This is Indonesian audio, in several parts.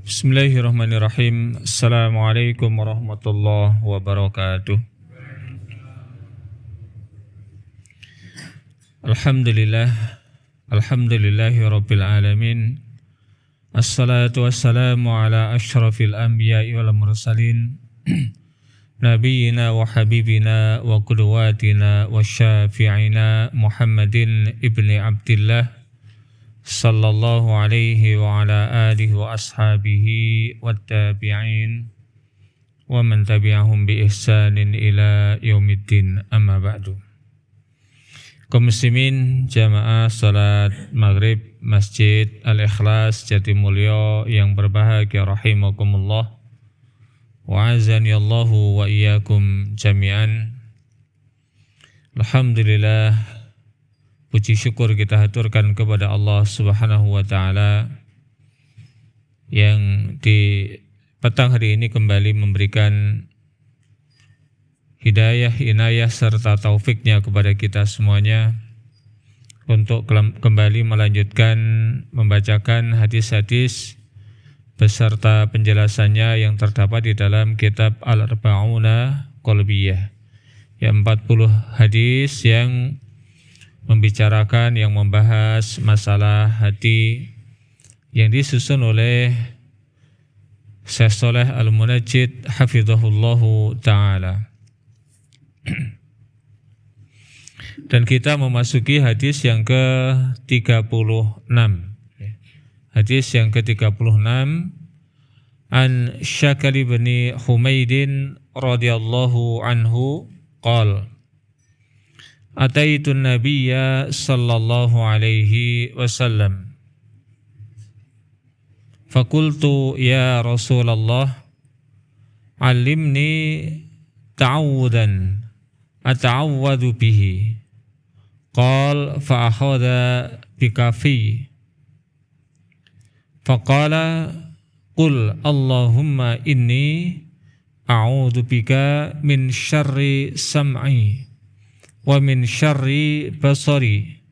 Bismillahirrahmanirrahim. Assalamualaikum warahmatullahi wabarakatuh. Alhamdulillahi rabbil alamin. Assalatu wassalamu ala asyrafil anbiya'i wal mursalin Nabiyyina wa habibina wa qudwatina wa syafi'ina Muhammadin ibni Abdillah sallallahu alaihi wa ala alihi wa ashabihi wa tabi'in wa man tabi'ahum bi ihsanin ila yaumiddin, amma ba'du. Kaum muslimin jamaah salat maghrib Masjid Al-Ikhlas Jatimulyo yang berbahagia rahimakumullah, wa azani Allahu wa iyyakum jami'an. Alhamdulillah, puji syukur kita haturkan kepada Allah Subhanahu wa taala yang di petang hari ini kembali memberikan hidayah, inayah serta taufiknya kepada kita semuanya untuk kembali melanjutkan membacakan hadis-hadis beserta penjelasannya yang terdapat di dalam kitab Al-Arba'una Qalbiyah, yang 40 hadis yang membicarakan, yang membahas masalah hati yang disusun oleh Syekh Shalih Al-Munajjid hafizahullahu ta'ala. Dan kita memasuki hadis yang ke-36. Hadis yang ke-36, an Syakali bin Humaidin radhiyallahu anhu qala Ataitun Nabiyya sallallahu alaihi wasallam Fakultu ya Rasulullah Alimni ta'awudan ata'awwadu bihi. Qal fa'akhadha bikafi Faqala Qul Allahumma inni a'udhu bika min syarri sam'i wa min syarri basari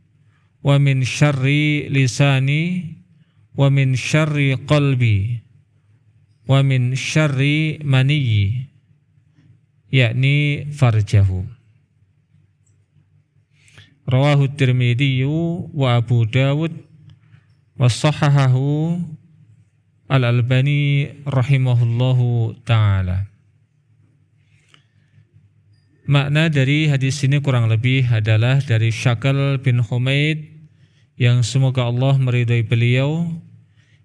wa min syarri lisani wa min syarri qalbi wa min syarri maniyyi, yakni farjahu. Rawahu Tirmidzi wa Abu Dawud wa sahahahu Al-Albani rahimahullahu ta'ala. Makna dari hadis ini kurang lebih adalah dari Syakal bin Humaid, yang semoga Allah meridhai beliau.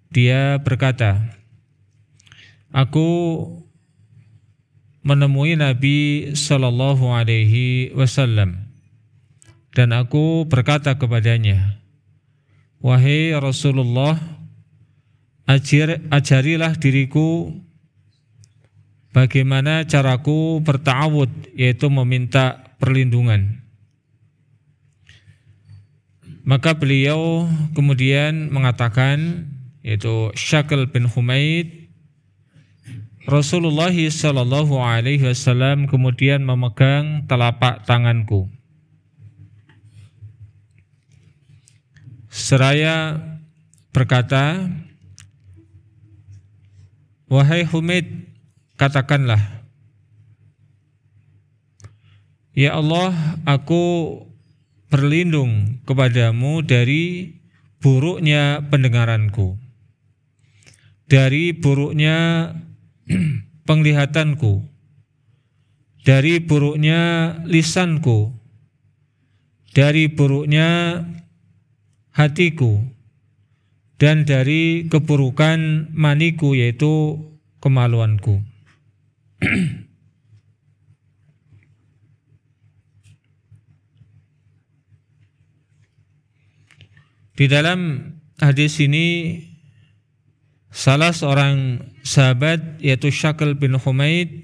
Dia berkata, aku menemui Nabi sallallahu alaihi wasallam dan aku berkata kepadanya, wahai Rasulullah, ajarilah diriku bagaimana caraku berta'awud, yaitu meminta perlindungan. Maka beliau kemudian mengatakan, yaitu Syakal bin Humaid, Rasulullah sallallahu alaihi wasallam kemudian memegang telapak tanganku seraya berkata, wahai Humaid, katakanlah, ya Allah, aku berlindung kepadamu dari buruknya pendengaranku, dari buruknya penglihatanku, dari buruknya lisanku, dari buruknya hatiku, dan dari keburukan maniku, yaitu kemaluanku. Di dalam hadis ini salah seorang sahabat, yaitu Syakal bin Humaid,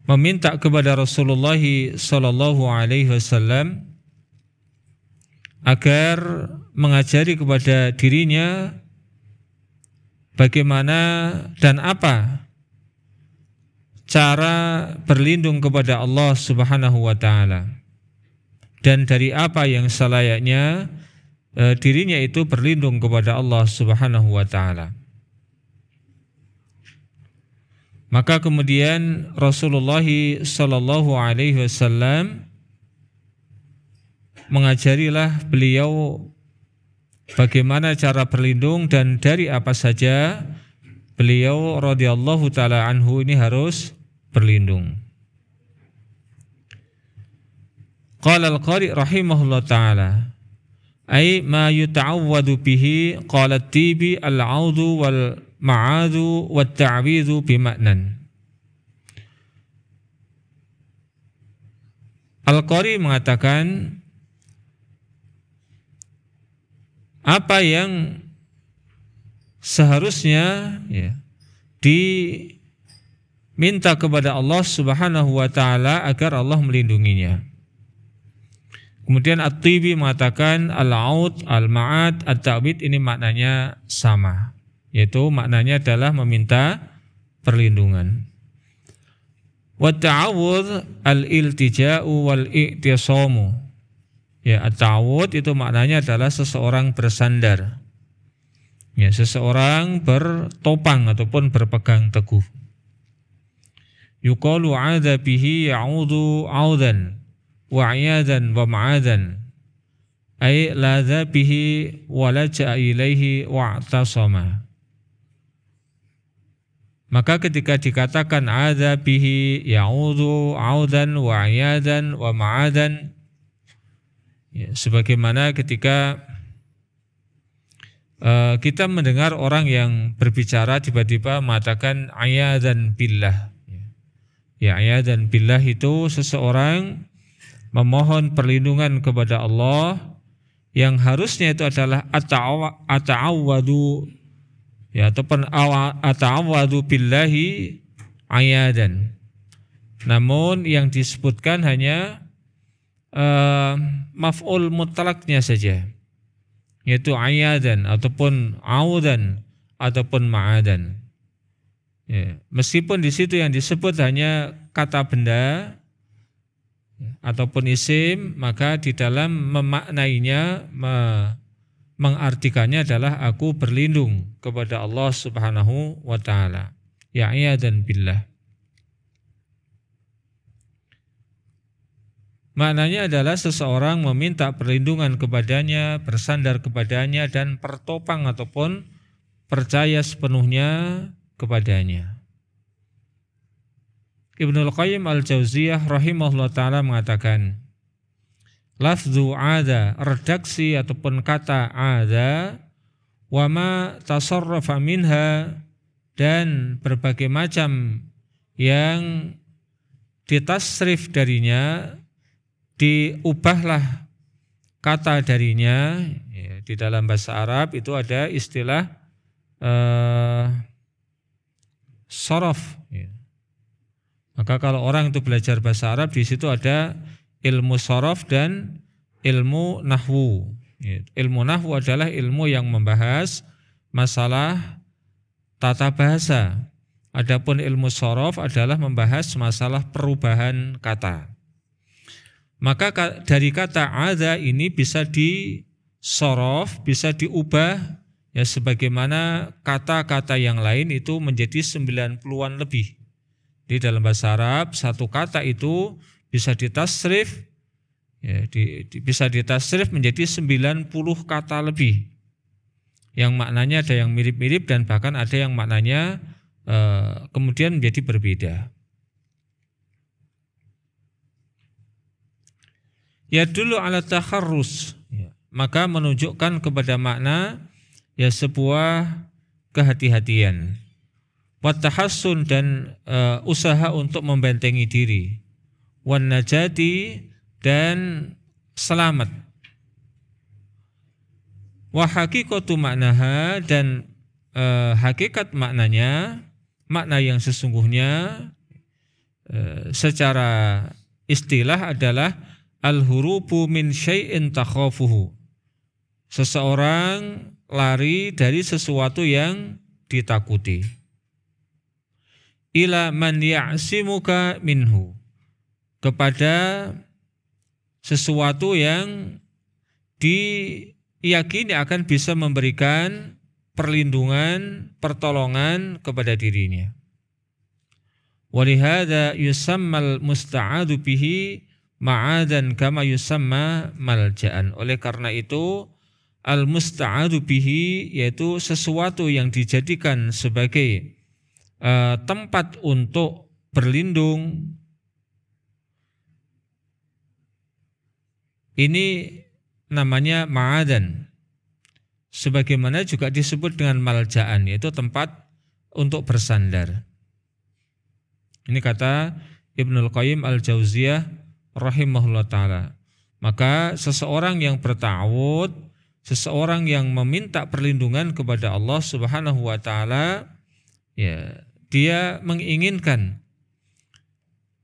meminta kepada Rasulullah sallallahu alaihi wasallam agar mengajari kepada dirinya bagaimana dan apa cara berlindung kepada Allah Subhanahu wa taala, dan dari apa yang selayaknya dirinya itu berlindung kepada Allah Subhanahu wa taala. Maka kemudian Rasulullah sallallahu alaihi wasallam mengajarilah beliau bagaimana cara berlindung dan dari apa saja beliau radhiyallahu taala anhu ini harus berlindung. Qala al-qari rahimahullah taala ay ma yuta'awwadu bihi qala at-tibi al-'audu wal ma'adu wat ta'widhu bima'nan. Al-Qari mengatakan apa yang seharusnya diminta kepada Allah Subhanahu wa taala agar Allah melindunginya. Kemudian At-Tibi mengatakan al-'aud, al-ma'ad, at-ta'wid ini maknanya sama, yaitu maknanya adalah meminta perlindungan. Wa ta'awudz al-iltija'u wal-i'tisamu. Ya, at-ta'awudz itu maknanya adalah seseorang bersandar. Ya, seseorang bertopang ataupun berpegang teguh. Yuqalu 'adza bihi ya'udzu 'audan wa 'iyadan wa ma'adan. Ay ladza bihi wa laja'a ilaihi wa'tasama. Maka ketika dikatakan adza bihi ya'udzu 'audan wa 'iyadan wa ma'adan, ya, sebagaimana ketika kita mendengar orang yang berbicara tiba-tiba mengatakan ayadan billah. Ya, ayadan billah itu seseorang memohon perlindungan kepada Allah yang harusnya itu adalah ata'awwadu, ya, ataupun ata'awwadu billahi ayadan. Namun yang disebutkan hanya maf'ul mutlaknya saja, yaitu ayadan ataupun audan ataupun ma'adan. Ya, meskipun di situ yang disebut hanya kata benda ataupun isim, maka di dalam memaknainya, mengartikannya adalah aku berlindung kepada Allah Subhanahu wa taala. Ya ayadan billah. Maknanya adalah seseorang meminta perlindungan kepadanya, bersandar kepadanya, dan bertopang ataupun percaya sepenuhnya kepadanya. Ibnul Qayyim al-Jauziyah rahimahullah ta'ala mengatakan, lafzu ada, redaksi ataupun kata ada, wa ma tasarrafa minha, dan berbagai macam yang ditasrif darinya, diubahlah kata darinya. Ya, di dalam bahasa Arab itu ada istilah sorof. Ya. Maka kalau orang itu belajar bahasa Arab, di situ ada ilmu sorof dan ilmu nahwu. Ya. Ilmu nahwu adalah ilmu yang membahas masalah tata bahasa. Adapun ilmu sorof adalah membahas masalah perubahan kata. Maka dari kata adza ini bisa disorof, bisa diubah, ya, sebagaimana kata-kata yang lain itu menjadi 90-an lebih. Di dalam bahasa Arab satu kata itu bisa ditasrif, ya, bisa ditasrif menjadi 90 kata lebih. Yang maknanya ada yang mirip-mirip dan bahkan ada yang maknanya kemudian menjadi berbeda. Ya dulu ala takharrus, ya, maka menunjukkan kepada makna, ya, sebuah kehati-hatian. Wa tahassun, dan usaha untuk membentengi diri. Wan najati, dan selamat. Wa haqiqatu maknaha, dan hakikat maknanya, makna yang sesungguhnya secara istilah adalah al-hurubu min syai'in takhafuhu. Seseorang lari dari sesuatu yang ditakuti. Ila man ya'simuka minhu, kepada sesuatu yang yakini akan bisa memberikan perlindungan, pertolongan kepada dirinya. Walihada yusammal musta'adu bihi ma'adan kama yusamma malja'an. Oleh karena itu al-musta'adu bihi yaitu sesuatu yang dijadikan sebagai tempat untuk berlindung. Ini namanya ma'adan. Sebagaimana juga disebut dengan malja'an, yaitu tempat untuk bersandar. Ini kata Ibnul Qayyim Al-Jauziyah rahimahullah ta'ala. Maka seseorang yang berta'awud, seseorang yang meminta perlindungan kepada Allah subhanahu wa ta'ala, ya, dia menginginkan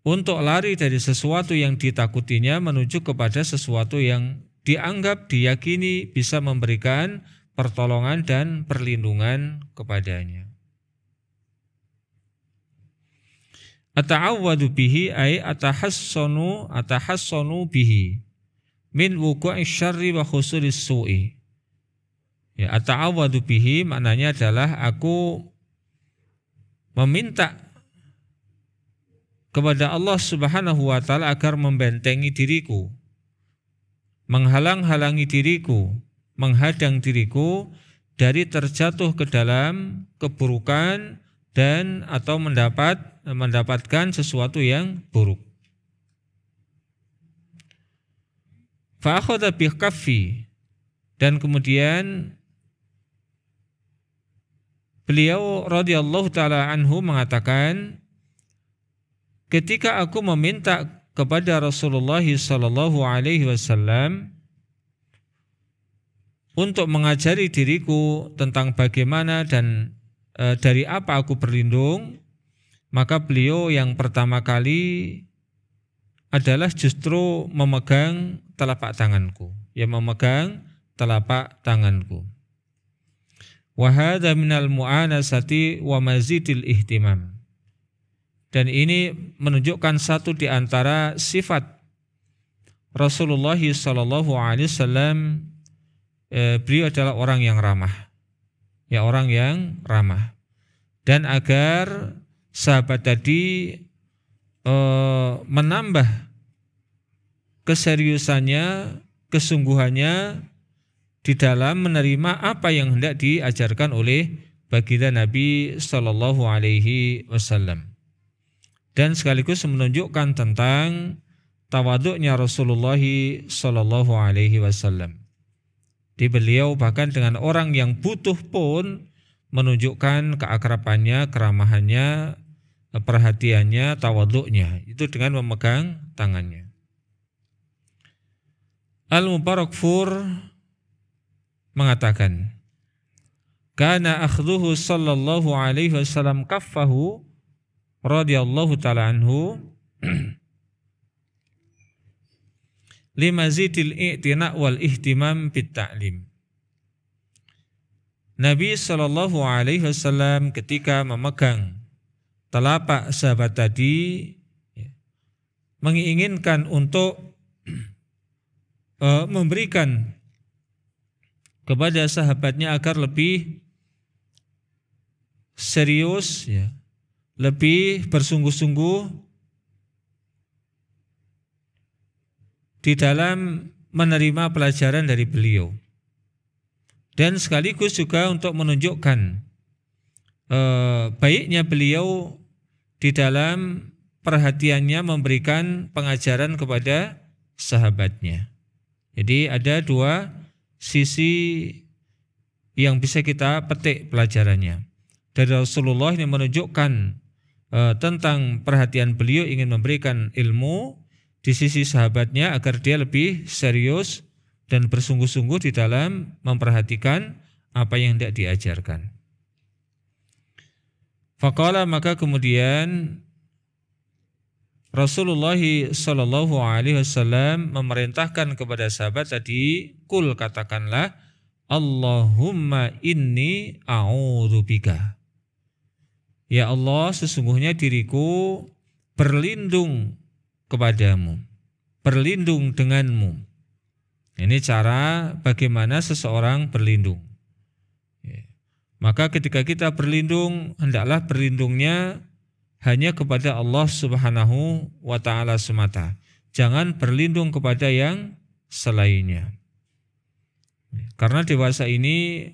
untuk lari dari sesuatu yang ditakutinya menuju kepada sesuatu yang dianggap, diyakini bisa memberikan pertolongan dan perlindungan kepadanya. Ata'awwadu bihi ay atahassanu bihi min wuqu'i syarri wa husulis su'i. Ya, ata'awwadu bihi maknanya adalah aku meminta kepada Allah Subhanahu wa taala agar membentengi diriku, menghalang-halangi diriku, menghadang diriku dari terjatuh ke dalam keburukan dan atau mendapatkan sesuatu yang buruk. Fa akhadha bi kaffi, dan kemudian beliau radhiyallahu taala anhu mengatakan, ketika aku meminta kepada Rasulullah sallallahu alaihi wasallam untuk mengajari diriku tentang bagaimana dan dari apa aku berlindung, maka beliau yang pertama kali adalah justru memegang telapak tanganku, memegang telapak tanganku. Wa hadza minal mu'anasati wa mazidil ihtimam. Dan ini menunjukkan satu di antara sifat Rasulullah sallallahu alaihi wasallam, beliau adalah orang yang ramah. Orang yang ramah. Dan agar sahabat tadi menambah keseriusannya, kesungguhannya di dalam menerima apa yang hendak diajarkan oleh baginda Nabi sallallahu alaihi wasallam. Dan sekaligus menunjukkan tentang tawaduknya Rasulullah sallallahu alaihi wasallam. Di beliau bahkan dengan orang yang butuh pun menunjukkan keakrabannya, keramahannya, perhatiannya, tawaduknya, itu dengan memegang tangannya. Al-Mubarakfur mengatakan, kana akhdhuhu sallallahu alaihi wasallam kaffahu radhiyallahu ta'ala anhu limazidil i'tina' wal ihtimam bit ta'lim. Nabi sallallahu alaihi wasallam ketika memegang telapak sahabat tadi menginginkan untuk memberikan kepada sahabatnya agar lebih serius, lebih bersungguh-sungguh di dalam menerima pelajaran dari beliau, dan sekaligus juga untuk menunjukkan baiknya beliau di dalam perhatiannya memberikan pengajaran kepada sahabatnya. Jadi ada dua sisi yang bisa kita petik pelajarannya. Dari Rasulullah ini menunjukkan tentang perhatian beliau ingin memberikan ilmu di sisi sahabatnya agar dia lebih serius dan bersungguh-sungguh di dalam memperhatikan apa yang hendak diajarkan. Faqala, maka kemudian Rasulullah sallallahu alaihi wasallam memerintahkan kepada sahabat tadi, kul, katakanlah, Allahumma inni a'udzubika. Ya Allah, sesungguhnya diriku berlindung kepadamu, berlindung denganmu. Ini cara bagaimana seseorang berlindung. Maka ketika kita berlindung, hendaklah berlindungnya hanya kepada Allah Subhanahu wa ta'ala semata. Jangan berlindung kepada yang selainnya. Karena dewasa ini,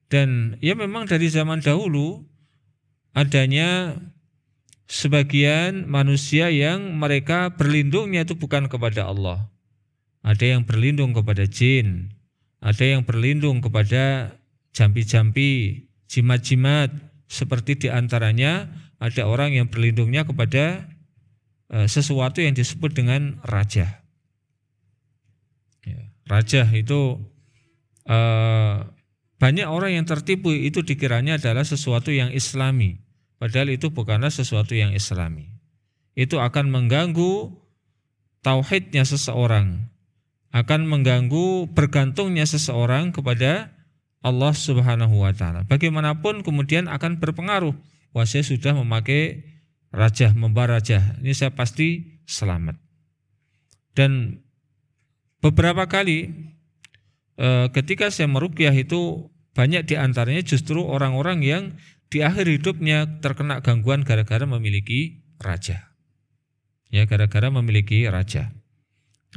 dan ya memang dari zaman dahulu adanya sebagian manusia yang mereka berlindungnya itu bukan kepada Allah. Ada yang berlindung kepada jin, ada yang berlindung kepada jampi-jampi, jimat-jimat, seperti diantaranya ada orang yang berlindungnya kepada sesuatu yang disebut dengan raja. Raja itu banyak orang yang tertipu, itu dikiranya adalah sesuatu yang islami, padahal itu bukanlah sesuatu yang islami. Itu akan mengganggu tauhidnya seseorang, akan mengganggu bergantungnya seseorang kepada Allah Subhanahu wa ta'ala. Bagaimanapun kemudian akan berpengaruh, wah saya sudah memakai raja, membawa raja, ini saya pasti selamat. Dan beberapa kali ketika saya meruqyah itu banyak diantaranya justru orang-orang yang di akhir hidupnya terkena gangguan gara-gara memiliki raja. Ya, gara-gara memiliki raja.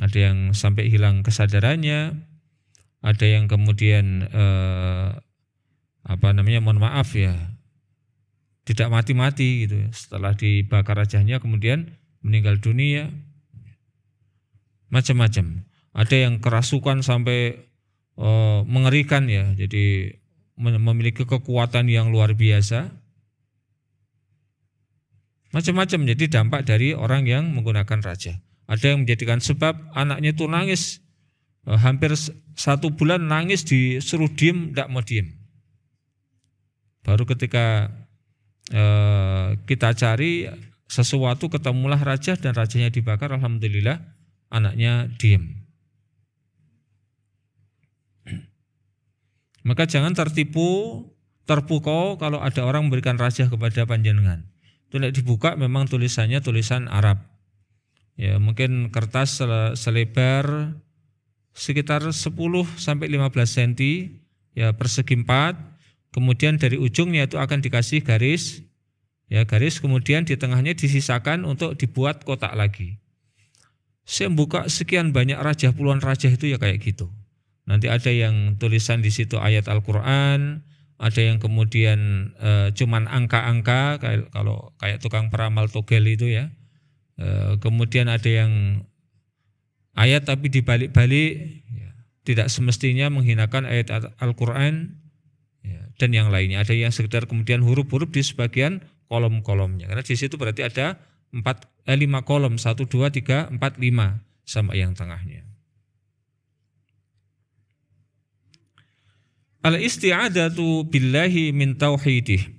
Ada yang sampai hilang kesadarannya, ada yang kemudian mohon maaf ya, tidak mati-mati gitu ya. Setelah dibakar rajanya kemudian meninggal dunia. Macam-macam. Ada yang kerasukan sampai mengerikan ya, jadi memiliki kekuatan yang luar biasa. Macam-macam jadi dampak dari orang yang menggunakan raja. Ada yang menjadikan sebab anaknya itu nangis, hampir 1 bulan nangis, disuruh diem, tidak mau diem. Baru ketika kita cari sesuatu, ketemulah raja dan rajanya dibakar, alhamdulillah anaknya diem. Maka jangan terpukau kalau ada orang memberikan raja kepada panjenengan. Itu dibuka memang tulisannya tulisan Arab. Ya, mungkin kertas selebar sekitar 10 sampai 15 cm ya, persegi 4. Kemudian dari ujungnya itu akan dikasih garis. Ya, garis kemudian di tengahnya disisakan untuk dibuat kotak lagi. Saya buka sekian banyak raja, puluhan raja itu ya kayak gitu. Nanti ada yang tulisan di situ ayat Al-Qur'an, ada yang kemudian cuman angka-angka kayak tukang peramal togel itu ya. Kemudian ada yang ayat tapi dibalik-balik ya, tidak semestinya menghinakan ayat Al-Qur'an ya, dan yang lainnya. Ada yang sekedar kemudian huruf-huruf di sebagian kolom-kolomnya. Karena di situ berarti ada 5 kolom, 1, 2, 3, 4, 5 sama yang tengahnya. Al-isti'adatu billahi min tauhidih.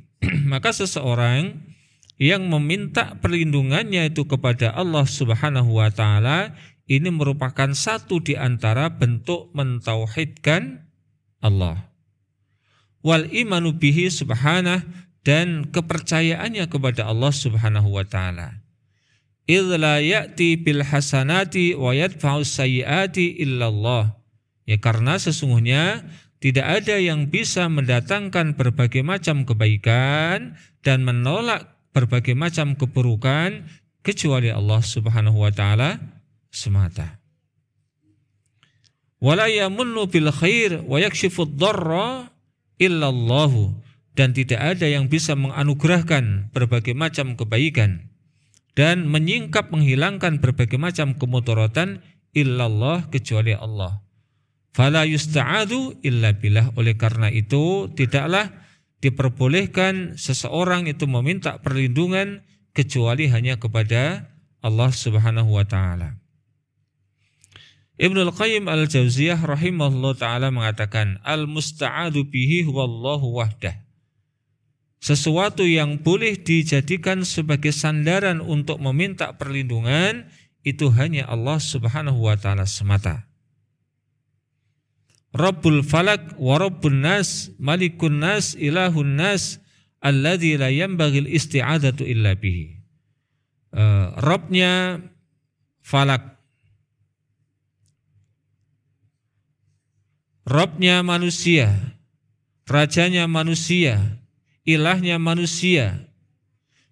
Maka seseorang yang meminta perlindungannya itu kepada Allah Subhanahu wa ta'ala, ini merupakan satu di antara bentuk mentauhidkan Allah. Wal imanu bihi subhanah, dan kepercayaannya kepada Allah Subhanahu wa ta'ala. Idz la ya'ti bil hasanati wa yadfa'us sayyiati illallah. Ya, karena sesungguhnya tidak ada yang bisa mendatangkan berbagai macam kebaikan dan menolak berbagai macam keburukan kecuali Allah Subhanahu wa ta'ala semata. Wala yamunnu bil khair wa yakshifud dharra illallahu, dan tidak ada yang bisa menganugerahkan berbagai macam kebaikan dan menyingkap menghilangkan berbagai macam kemudaratan illallah, kecuali Allah. Fala yusta'adu illa billah. Oleh karena itu tidaklah diperbolehkan seseorang itu meminta perlindungan kecuali hanya kepada Allah Subhanahu wa ta'ala. Ibnul Qayyim al-Jauziyah rahimahullah ta'ala mengatakan, al-musta'adu bihi huwallahu wahdah. Sesuatu yang boleh dijadikan sebagai sandaran untuk meminta perlindungan itu hanya Allah Subhanahu wa ta'ala semata. Rabbul falak wa rabbun nas, malikun nas, ilahun nas, alladzi la yanbaghil isti'adatu illa bihi. Rabbnya falak, Robnya manusia, rajanya manusia, ilahnya manusia,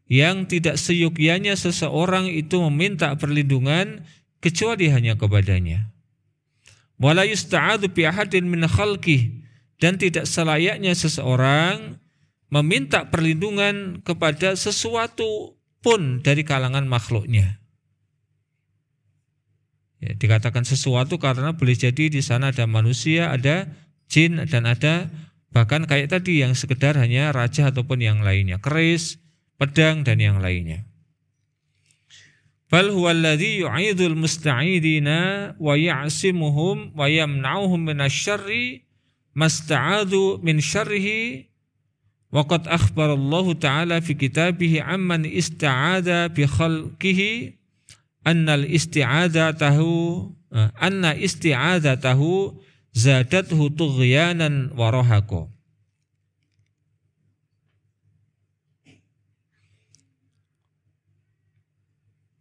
yang tidak seyogyanya seseorang itu meminta perlindungan kecuali hanya kepadanya. Wala yusta'adzu bi ahadin min khalqih, dan tidak selayaknya seseorang meminta perlindungan kepada sesuatu pun dari kalangan makhluknya. Ya, dikatakan sesuatu karena boleh jadi di sana ada manusia, ada jin, dan ada bahkan kayak tadi yang sekedar hanya raja ataupun yang lainnya, keris, pedang, dan yang lainnya. Bal huwa alladhi yu'idul musta'idina wa ya'simuhum wa yamna'uhum minasyarri masta'adhu min syarrihi wa qad akhbarallahu ta'ala fi kitabihi amman ista'adha bi khalqihi anna isti'adatahu zadathu tughyanan wa rahaqo.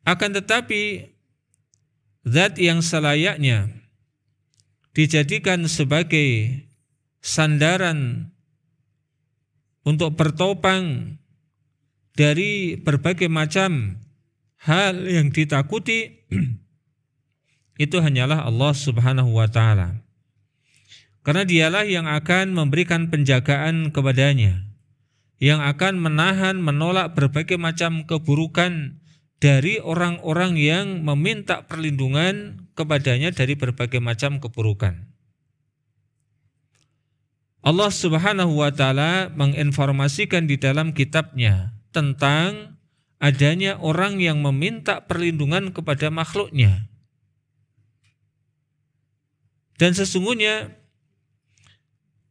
Akan tetapi zat yang selayaknya dijadikan sebagai sandaran untuk bertopang dari berbagai macam hal yang ditakuti itu hanyalah Allah Subhanahu wa ta'ala. Karena dialah yang akan memberikan penjagaan kepadanya, yang akan menahan, menolak berbagai macam keburukan dari orang-orang yang meminta perlindungan kepadanya dari berbagai macam keburukan. Allah Subhanahu wa ta'ala menginformasikan di dalam kitabnya tentang adanya orang yang meminta perlindungan kepada makhluknya. Dan sesungguhnya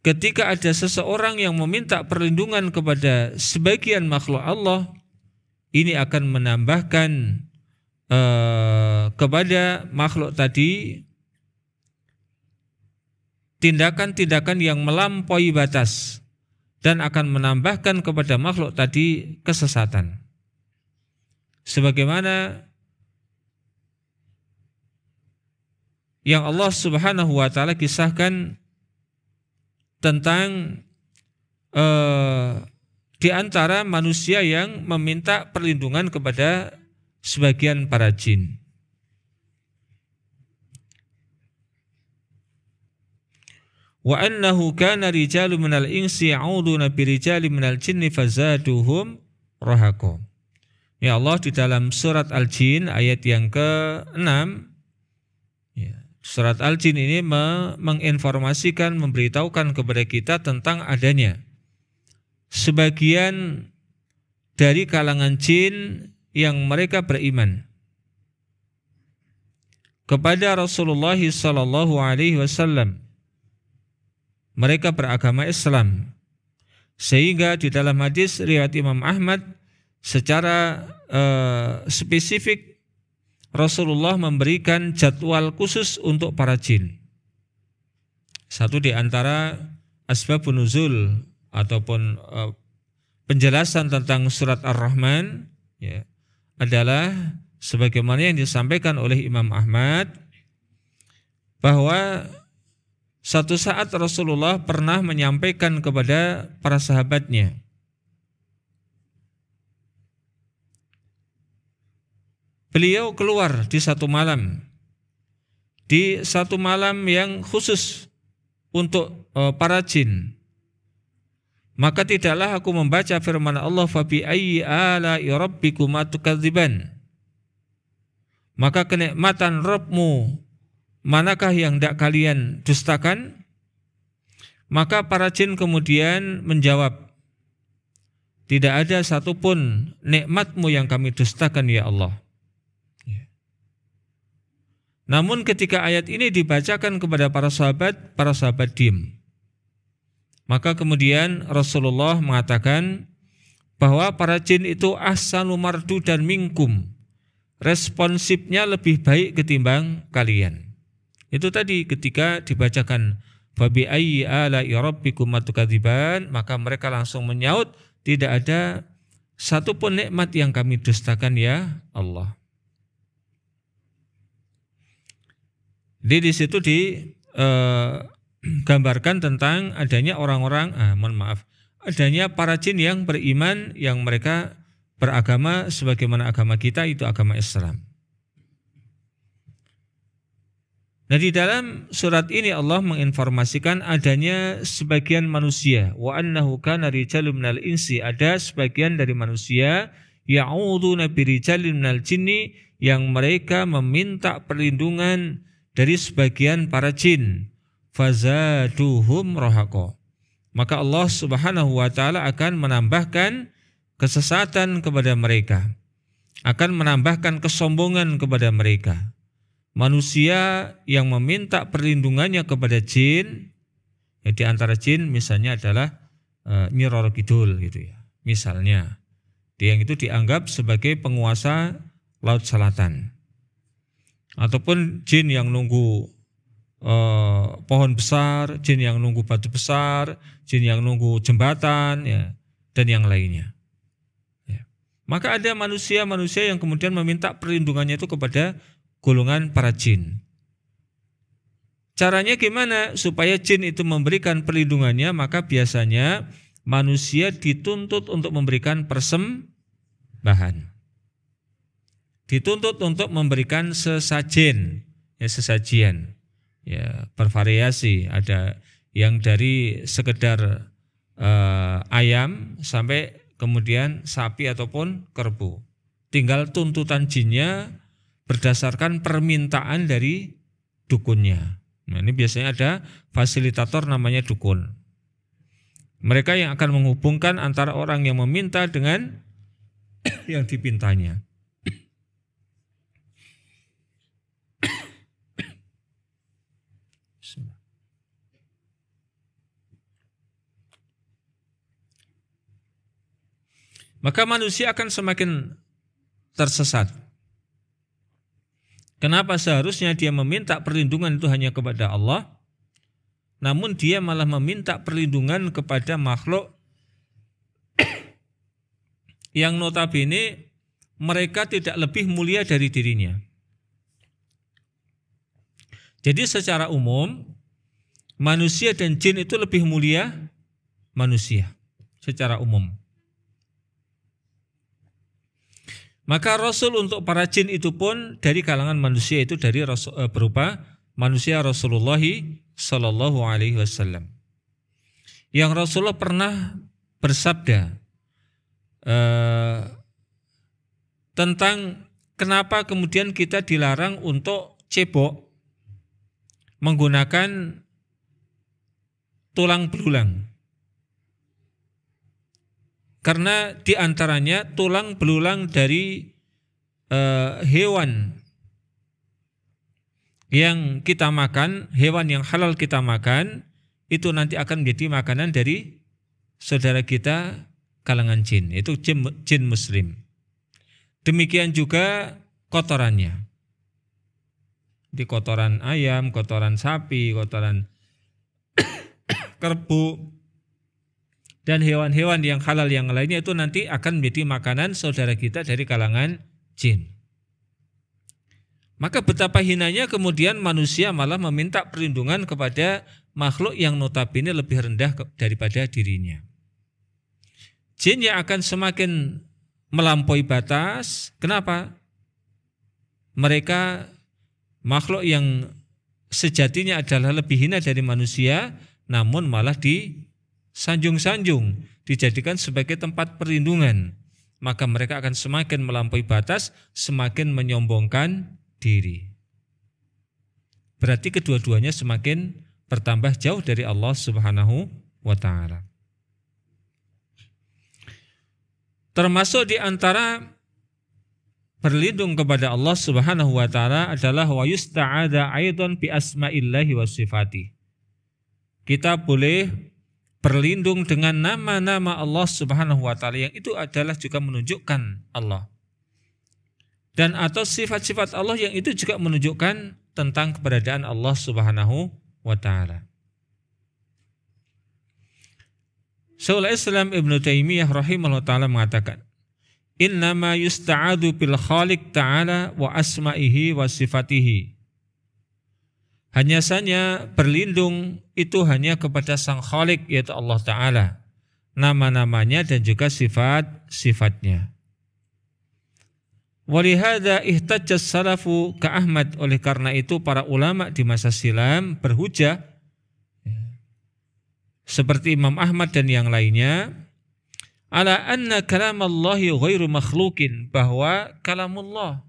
ketika ada seseorang yang meminta perlindungan kepada sebagian makhluk Allah, ini akan menambahkan kepada makhluk tadi tindakan-tindakan yang melampaui batas dan akan menambahkan kepada makhluk tadi kesesatan. Sebagaimana yang Allah Subhanahu wa ta'ala kisahkan tentang di antara manusia yang meminta perlindungan kepada sebagian para jin. Wa annahu kana rijalun minal insi ya'uduna birijali minal jinni fazaduhum rahaqa. Ya Allah di dalam surat Al-Jin ayat yang ke-6, ya, surat Al-Jin ini menginformasikan, memberitahukan kepada kita tentang adanya sebagian dari kalangan jin yang mereka beriman kepada Rasulullah sallallahu alaihi wasallam. Mereka beragama Islam, sehingga di dalam hadis riwayat Imam Ahmad secara spesifik Rasulullah memberikan jadwal khusus untuk para jin. Satu di antara asbabun nuzul ataupun penjelasan tentang surat Ar-Rahman, ya, adalah sebagaimana yang disampaikan oleh Imam Ahmad bahwa satu saat Rasulullah pernah menyampaikan kepada para sahabatnya, beliau keluar di satu malam yang khusus untuk para jin. Maka tidaklah aku membaca firman Allah, fabi ayyi ala'i rabbikuma tukadziban. Maka kenikmatan Rabbmu manakah yang tidak kalian dustakan? Maka para jin kemudian menjawab, tidak ada satupun nikmatmu yang kami dustakan ya Allah. Namun ketika ayat ini dibacakan kepada para sahabat diam. Maka kemudian Rasulullah mengatakan bahwa para jin itu ahsanu mardudan minkum, responsifnya lebih baik ketimbang kalian. Itu tadi ketika dibacakan fabi ayyi ala'i rabbikuma tukadziban, maka mereka langsung menyaut, tidak ada satupun nikmat yang kami dustakan ya Allah. Jadi di situ gambarkan tentang adanya adanya para jin yang beriman, yang mereka beragama sebagaimana agama kita, itu agama Islam. Nah, di dalam surat ini Allah menginformasikan adanya sebagian manusia, wa annahu kana rijalun minal insi, ada sebagian dari manusia ya'uduna birijalin minal jinni, yang mereka meminta perlindungan dari sebagian para jin, fazaduhum rahaqa, maka Allah Subhanahu wa taala akan menambahkan kesesatan kepada mereka, akan menambahkan kesombongan kepada mereka. Manusia yang meminta perlindungannya kepada jin, ya di antara jin misalnya adalah Nyi Roro Kidul gitu ya. Misalnya, dia yang itu dianggap sebagai penguasa Laut Selatan. Ataupun jin yang nunggu pohon besar, jin yang nunggu batu besar, jin yang nunggu jembatan, ya, dan yang lainnya. Ya. Maka ada manusia-manusia yang kemudian meminta perlindungannya itu kepada golongan para jin. Caranya gimana supaya jin itu memberikan perlindungannya? Maka biasanya manusia dituntut untuk memberikan persembahan, dituntut untuk memberikan sesajen, ya, sesajian, ya, bervariasi. Ada yang dari sekedar ayam sampai kemudian sapi ataupun kerbau. Tinggal tuntutan jinnya berdasarkan permintaan dari dukunnya. Nah, ini biasanya ada fasilitator namanya dukun. Mereka yang akan menghubungkan antara orang yang meminta dengan yang dipintanya. Maka manusia akan semakin tersesat. Kenapa seharusnya dia meminta perlindungan itu hanya kepada Allah, namun dia malah meminta perlindungan kepada makhluk yang notabene mereka tidak lebih mulia dari dirinya. Jadi secara umum manusia dan jin itu lebih mulia manusia secara umum. Maka Rasul untuk para jin itu pun dari kalangan manusia, itu dari berupa manusia Rasulullah Sallallahu Alaihi Wasallam. Yang Rasulullah pernah bersabda tentang kenapa kemudian kita dilarang untuk cebok menggunakan tulang belulang. Karena diantaranya tulang belulang dari hewan yang kita makan, hewan yang halal kita makan, itu nanti akan menjadi makanan dari saudara kita kalangan jin, itu jin muslim. Demikian juga kotorannya. Di kotoran ayam, kotoran sapi, kotoran kerbau, dan hewan-hewan yang halal yang lainnya itu nanti akan menjadi makanan saudara kita dari kalangan jin. Maka betapa hinanya kemudian manusia malah meminta perlindungan kepada makhluk yang notabene lebih rendah daripada dirinya. Jin yang akan semakin melampaui batas. Kenapa? Mereka makhluk yang sejatinya adalah lebih hina dari manusia, namun malah sanjung-sanjung, dijadikan sebagai tempat perlindungan, maka mereka akan semakin melampaui batas, semakin menyombongkan diri. Berarti kedua-duanya semakin bertambah jauh dari Allah Subhanahu wa taala. Termasuk di antara berlindung kepada Allah Subhanahu wa taala adalah wa yusta'adza aidan bi asma'illahi wa sifati. Kita boleh berlindung dengan nama-nama Allah Subhanahu wa taala, yang itu adalah juga menunjukkan Allah. Dan atau sifat-sifat Allah yang itu juga menunjukkan tentang keberadaan Allah Subhanahu wa taala. Syaikhul Islam Ibnu Taimiyah rahimahullah taala mengatakan, "Innama yusta'adu bil Khaliq ta'ala wa asma'ihi wa sifatihi." Hanya saja berlindung itu hanya kepada Sang Khalik, yaitu Allah Ta'ala, nama-namanya dan juga sifat-sifatnya. Walihada ihtajjas salafu ka Ahmad, oleh karena itu para ulama di masa silam berhujah seperti Imam Ahmad dan yang lainnya, ala anna kalamallahi ghairu makhlukin, bahwa kalamullah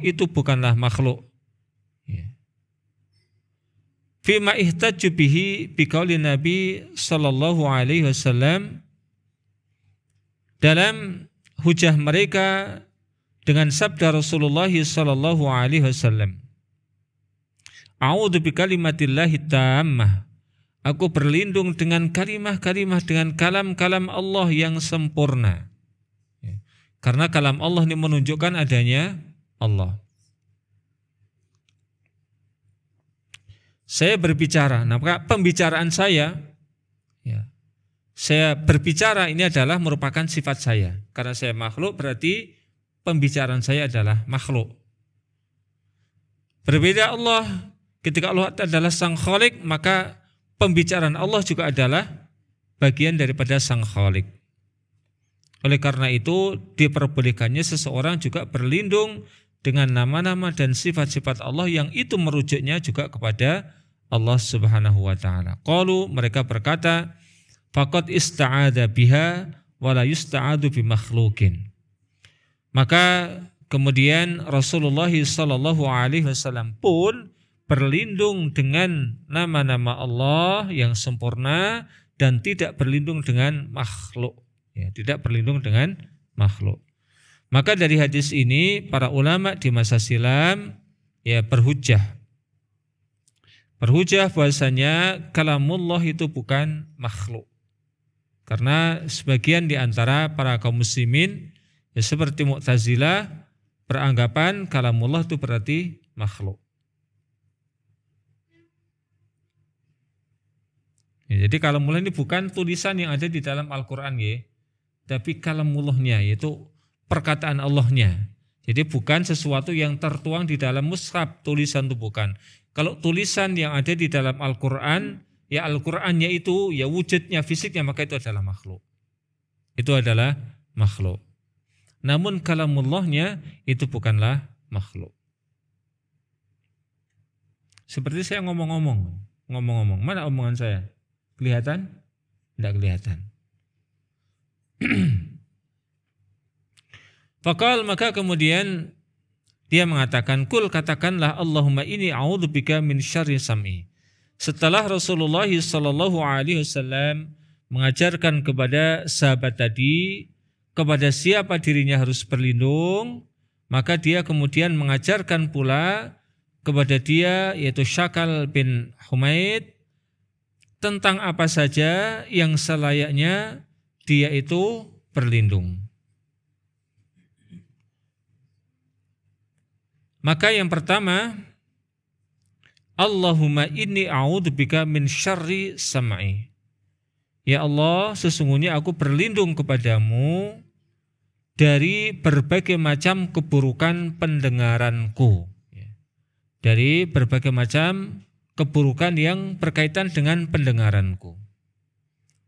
itu bukanlah makhluk. Fima ihtajju bihi biqauli Nabi sallallahu alaihi wasallam, dalam hujah mereka dengan sabda Rasulullah sallallahu alaihi wasallam, a'udzu bikalimatillahi tammah, aku berlindung dengan kalimah-kalimah, dengan kalam-kalam Allah yang sempurna. Karena kalam Allah ini menunjukkan adanya Allah. Saya berbicara, nah pembicaraan saya berbicara ini adalah merupakan sifat saya. Karena saya makhluk, berarti pembicaraan saya adalah makhluk. Berbeda Allah, ketika Allah adalah Sang Khalik, maka pembicaraan Allah juga adalah bagian daripada Sang Khalik. Oleh karena itu diperbolehkannya seseorang juga berlindung dengan nama-nama dan sifat-sifat Allah yang itu merujuknya juga kepada Allah Subhanahu wa taala. Qalu, mereka berkata, faqad ista'adza biha wa la yusta'adu bi makhlukin. Maka kemudian Rasulullah sallallahu alaihi wasallam pun berlindung dengan nama-nama Allah yang sempurna dan tidak berlindung dengan makhluk. Tidak berlindung dengan makhluk. Maka dari hadis ini para ulama di masa silam berhujah bahwasanya kalamullah itu bukan makhluk. Karena sebagian di antara para kaum muslimin seperti Mu'tazilah beranggapan kalamullah itu berarti makhluk. Jadi kalamullah ini bukan tulisan yang ada di dalam Al-Qur'an tapi kalamullahnya, yaitu perkataan Allahnya. Jadi bukan sesuatu yang tertuang di dalam mushaf, tulisan itu bukan. Kalau tulisan yang ada di dalam Al-Qur'an, Al-Qur'annya itu wujudnya, fisiknya, maka itu adalah makhluk. Itu adalah makhluk. Namun kalamullahnya itu bukanlah makhluk. Seperti saya ngomong-ngomong. Mana omongan saya? Kelihatan? Tidak kelihatan. Faqal, maka kemudian dia mengatakan, kul, katakanlah, Allahumma inni a'udzubika min syarri sam'i. Setelah Rasulullah sallallahu alaihi wasallam mengajarkan kepada sahabat tadi kepada siapa dirinya harus berlindung, maka dia kemudian mengajarkan pula kepada dia, yaitu Syakal bin Humaid, tentang apa saja yang selayaknya dia itu berlindung. Maka yang pertama, Allahumma inni a'udzubika min syarri sam'i. Ya Allah, sesungguhnya aku berlindung kepadamu dari berbagai macam keburukan pendengaranku. Dari berbagai macam keburukan yang berkaitan dengan pendengaranku.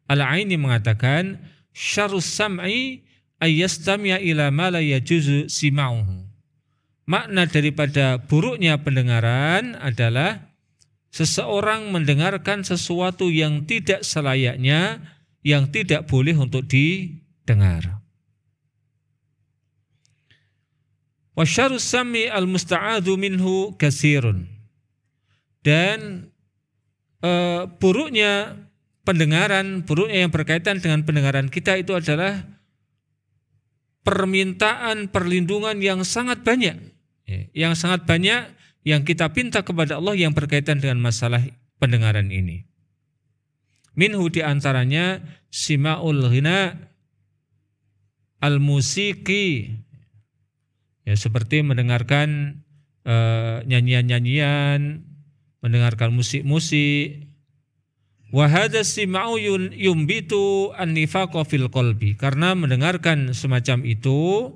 Al-Aini mengatakan, syarrus sam'i ayyastami'a ila ma la yajuzu sima'uhu. Makna daripada buruknya pendengaran adalah seseorang mendengarkan sesuatu yang tidak selayaknya, yang tidak boleh untuk didengar. Wa syarrus sam'i al-musta'adzu minhu katsirun. Dan buruknya pendengaran, buruknya yang berkaitan dengan pendengaran kita itu adalah permintaan perlindungan yang sangat banyak. Yang sangat banyak yang kita pinta kepada Allah yang berkaitan dengan masalah pendengaran ini. Minhu diantaranya sima'ul ghina al-musiki, seperti mendengarkan nyanyian-nyanyian, mendengarkan musik-musik. Wa hadza sima'u yumbitu an-nifaqa fil qalbi, karena mendengarkan semacam itu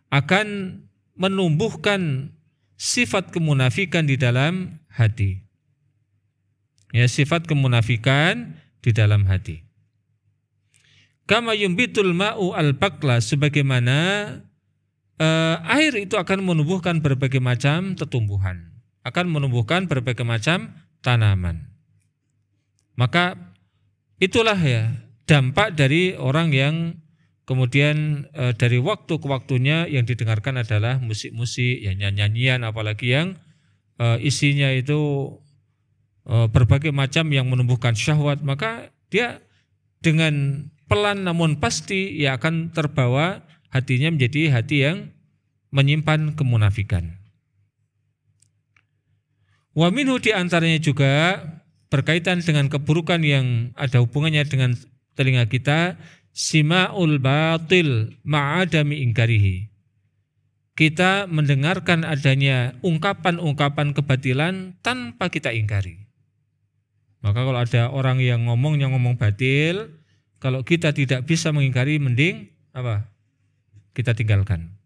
akan menumbuhkan sifat kemunafikan di dalam hati. Ya, sifat kemunafikan di dalam hati. Kama yumbitul ma'u al-bakla, sebagaimana air itu akan menumbuhkan berbagai macam tumbuhan, akan menumbuhkan berbagai macam tanaman. Maka itulah ya dampak dari orang yang kemudian dari waktu ke waktunya yang didengarkan adalah musik-musik, ya nyanyian, apalagi yang isinya itu berbagai macam yang menumbuhkan syahwat, maka dia dengan pelan namun pasti ia akan terbawa hatinya menjadi hati yang menyimpan kemunafikan. Wa minhu, di antaranya juga berkaitan dengan keburukan yang ada hubungannya dengan telinga kita, sima'ul batil ma'adami ingkarihi. Kita mendengarkan adanya ungkapan-ungkapan kebatilan tanpa kita ingkari. Maka kalau ada orang yang ngomong batil, kalau kita tidak bisa mengingkari, mending apa? Kita tinggalkan.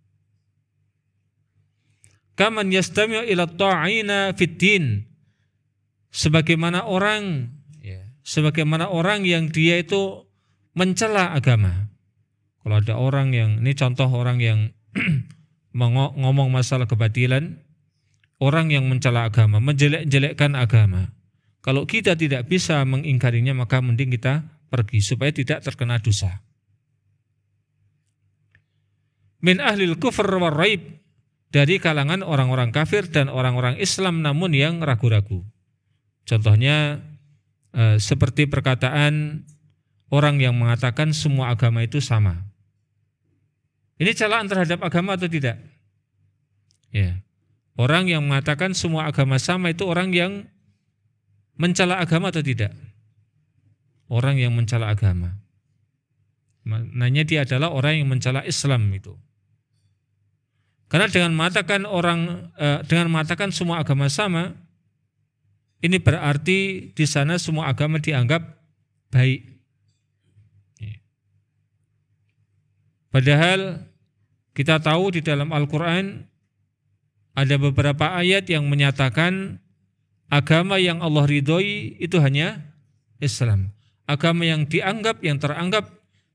Kaman yastami'u ila ta'ina fid din. Sebagaimana orang yang dia itu mencela agama. Kalau ada orang yang, ini contoh orang yang ngomong masalah kebatilan, orang yang mencela agama, menjelek-jelekkan agama. Kalau kita tidak bisa mengingkarinya, maka mending kita pergi supaya tidak terkena dosa. Min ahlil kufr war raib, dari kalangan orang-orang kafir dan orang-orang Islam namun yang ragu-ragu. Contohnya seperti perkataan orang yang mengatakan semua agama itu sama. Ini celaan terhadap agama atau tidak? Ya. Orang yang mengatakan semua agama sama itu orang yang mencela agama atau tidak? Orang yang mencela agama. Maknanya dia adalah orang yang mencela Islam itu. Karena dengan mengatakan semua agama sama, ini berarti di sana semua agama dianggap baik. Padahal kita tahu di dalam Al-Quran ada beberapa ayat yang menyatakan agama yang Allah ridhoi itu hanya Islam. Agama yang teranggap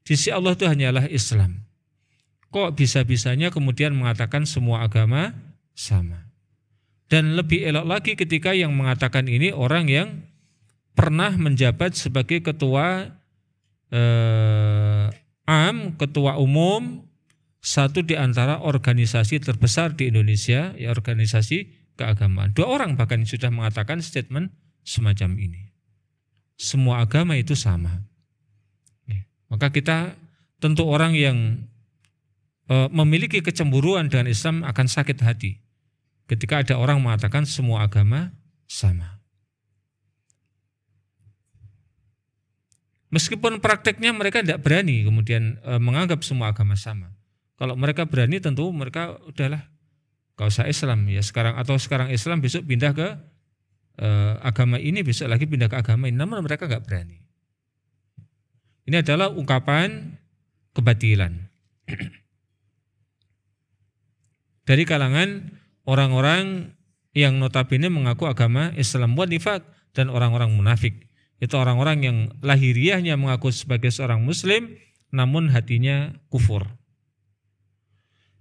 di sisi Allah itu hanyalah Islam. Kok bisa-bisanya kemudian mengatakan semua agama sama? Dan lebih elok lagi ketika yang mengatakan ini orang yang pernah menjabat sebagai ketua ketua umum satu di antara organisasi terbesar di Indonesia, ya organisasi keagamaan. 2 orang bahkan sudah mengatakan statement semacam ini. Semua agama itu sama. Maka kita tentu orang yang memiliki kecemburuan dengan Islam akan sakit hati ketika ada orang mengatakan semua agama sama. Meskipun prakteknya mereka tidak berani kemudian menganggap semua agama sama. Kalau mereka berani tentu mereka udahlah gak usah Islam ya sekarang, atau sekarang Islam besok pindah ke agama ini, besok lagi pindah ke agama ini. Namun mereka gak berani. Ini adalah ungkapan kebatilan dari kalangan orang-orang yang notabene mengaku agama Islam, wa nifaq, dan orang-orang munafik. Itu orang-orang yang lahiriahnya mengaku sebagai seorang muslim namun hatinya kufur.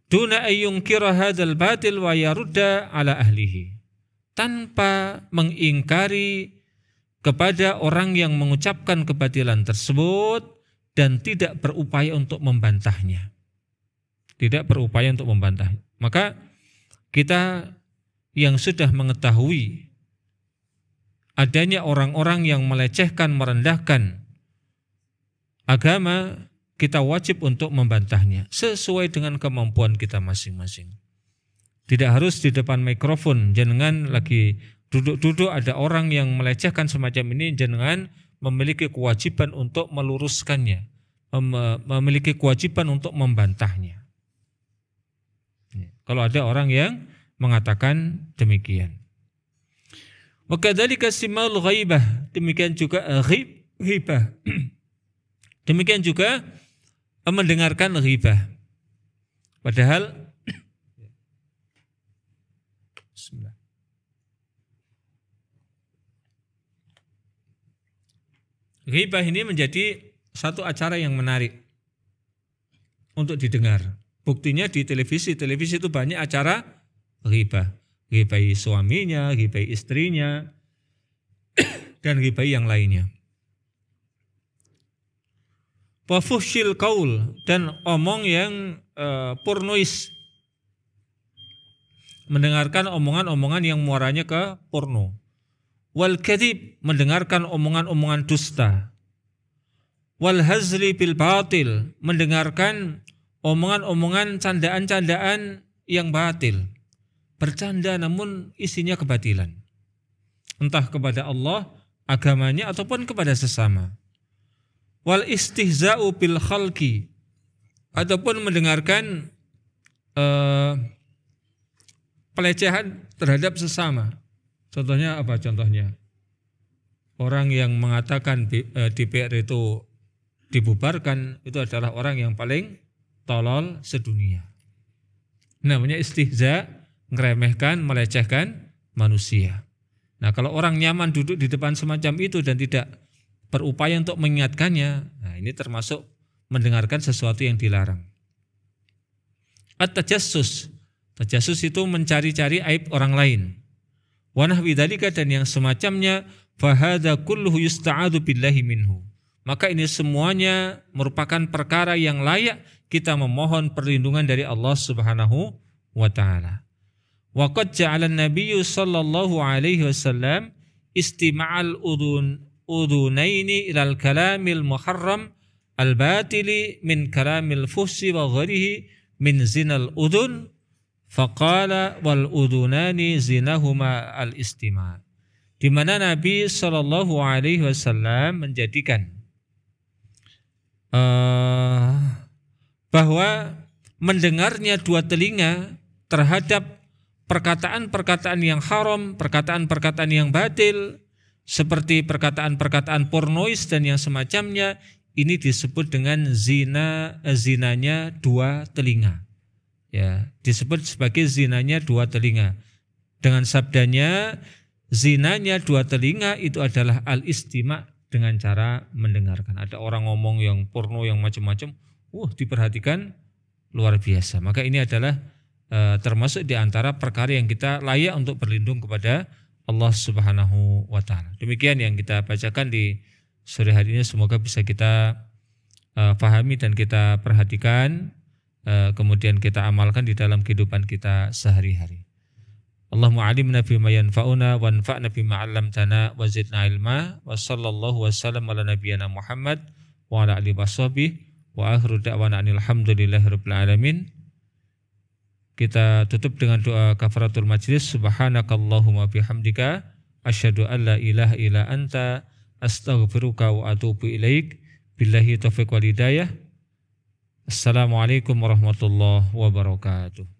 Duna ayyunkira hadzal batil wa yarudda ala ahlihi. Tanpa mengingkari kepada orang yang mengucapkan kebatilan tersebut dan tidak berupaya untuk membantahnya. Tidak berupaya untuk membantahnya. Maka kita yang sudah mengetahui adanya orang-orang yang melecehkan, merendahkan agama, kita wajib untuk membantahnya sesuai dengan kemampuan kita masing-masing. Tidak harus di depan mikrofon, jenengan lagi duduk-duduk ada orang yang melecehkan semacam ini, jenengan memiliki kewajiban untuk meluruskannya, memiliki kewajiban untuk membantahnya. Kalau ada orang yang mengatakan demikian. Wakadzalika simaul ghaibah, demikian juga ghibah. Demikian juga mendengarkan ghibah. Padahal Bismillah. Ghibah ini menjadi satu acara yang menarik untuk didengar. Buktinya di televisi itu banyak acara ghibah. Ghibahi suaminya, ghibahi istrinya, dan ghibahi yang lainnya. Wa fuhsyil qaul, dan omong yang pornois. Mendengarkan omongan-omongan yang muaranya ke porno. Wal kadhib, mendengarkan omongan-omongan dusta. Wal hazli bil batil, mendengarkan omongan-omongan candaan-candaan yang batil. Bercanda namun isinya kebatilan. Entah kepada Allah, agamanya, ataupun kepada sesama. Wal istihza'u bil khalqi, ataupun mendengarkan pelecehan terhadap sesama. Contohnya apa? Contohnya orang yang mengatakan DPR itu dibubarkan, itu adalah orang yang paling tolol sedunia. Namanya istihza, ngeremehkan, melecehkan manusia. Nah, kalau orang nyaman duduk di depan semacam itu dan tidak berupaya untuk mengingatkannya, nah ini termasuk mendengarkan sesuatu yang dilarang. At-tajassus, tajassus itu mencari-cari aib orang lain. Wa nahwi dzalika, dan yang semacamnya, fa hadza kulluhu yusta'adu billahi minhu. Maka ini semuanya merupakan perkara yang layak kita memohon perlindungan dari Allah Subhanahu wa taala. Wa qad ja'ala an-nabiyyu sallallahu alaihi wasallam istima'al udunaini ilal kalamil muharram al-batili min kalamil fuhsi wa ghairihi min zinal udun, faqala wal udunani zinahuma al-istima'. Di mana Nabi sallallahu alaihi wasallam menjadikan bahwa mendengarnya dua telinga terhadap perkataan-perkataan yang haram, perkataan-perkataan yang batil, seperti perkataan-perkataan pornois dan yang semacamnya, ini disebut dengan zinanya dua telinga. Ya, disebut sebagai zinanya dua telinga. Dengan sabdanya, zinanya dua telinga itu adalah al-istima', dengan cara mendengarkan. Ada orang ngomong yang porno yang macam-macam, diperhatikan luar biasa. Maka ini adalah termasuk di antara perkara yang kita layak untuk berlindung kepada Allah Subhanahu wa taala. Demikian yang kita bacakan di sore hari ini, semoga bisa kita pahami dan kita perhatikan, kemudian kita amalkan di dalam kehidupan kita sehari-hari. Allahumma alimna bima yanfa'una wanfa'na bima 'allamtana wa zidna ilma, wa sallallahu wasallam ala nabiyyina Muhammad wa ala alihi washabbihi wa akhiru da'wana alhamdulillahirabbil alamin. Kita tutup dengan doa kafaratul majlis. Subhanakallahumma bihamdika asyhadu an la ilaha illa anta astaghfiruka wa atubu ilaik. Billahi taufiq wal hidayah. Assalamualaikum warahmatullahi wabarakatuh.